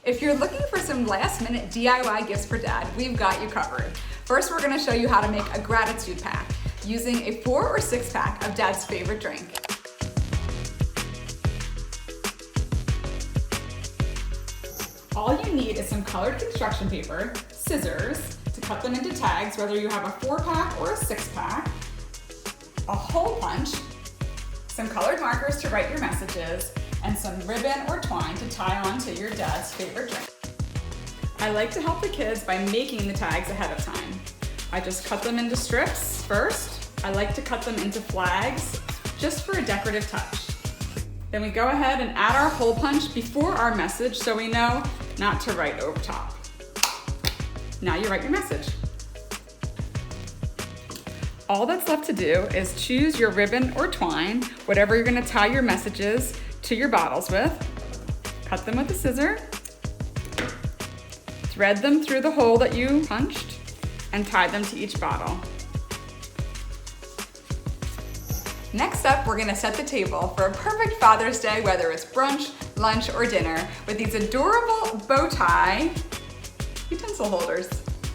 If you're looking for some last-minute DIY gifts for Dad, we've got you covered. First, we're gonna show you how to make a gratitude pack using a 4 or 6 pack of Dad's favorite drink. All you need is some colored construction paper, scissors to cut them into tags, whether you have a 4-pack or a 6-pack, a hole punch, some colored markers to write your messages, and some ribbon or twine to tie on to your dad's favorite drink. I like to help the kids by making the tags ahead of time. I just cut them into strips first. I like to cut them into flags just for a decorative touch. Then we go ahead and add our hole punch before our message so we know not to write over top. Now you write your message. All that's left to do is choose your ribbon or twine, whatever you're gonna tie your messages to your bottles with. Cut them with a scissor, thread them through the hole that you punched, and tie them to each bottle. Next up, we're gonna set the table for a perfect Father's Day, whether it's brunch, lunch, or dinner, with these adorable bow tie utensil holders.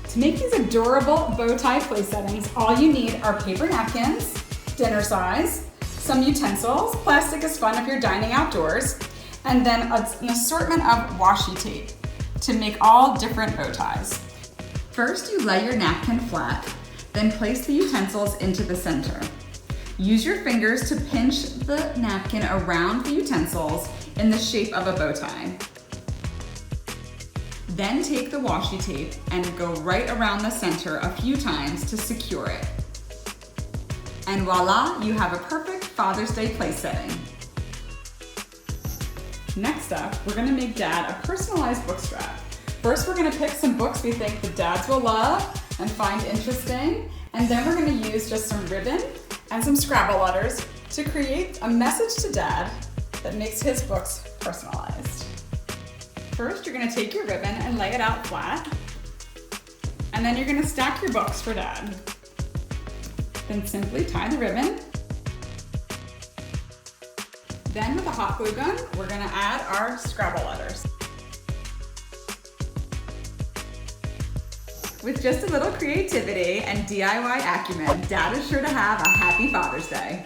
To make these adorable bow tie place settings, all you need are paper napkins, dinner size, some utensils, plastic is fun if you're dining outdoors, and then an assortment of washi tape to make all different bow ties. First, you lay your napkin flat, then place the utensils into the center. Use your fingers to pinch the napkin around the utensils in the shape of a bow tie. Then take the washi tape and go right around the center a few times to secure it. And voila, you have a perfect Father's Day place setting. Next up, we're gonna make Dad a personalized book strap. First, we're gonna pick some books we think the dads will love and find interesting, and then we're gonna use just some ribbon and some Scrabble letters to create a message to Dad that makes his books personalized. First, you're gonna take your ribbon and lay it out flat, and then you're gonna stack your books for Dad. Then simply tie the ribbon. Then with a hot glue gun, we're gonna add our Scrabble letters. With just a little creativity and DIY acumen, Dad is sure to have a happy Father's Day.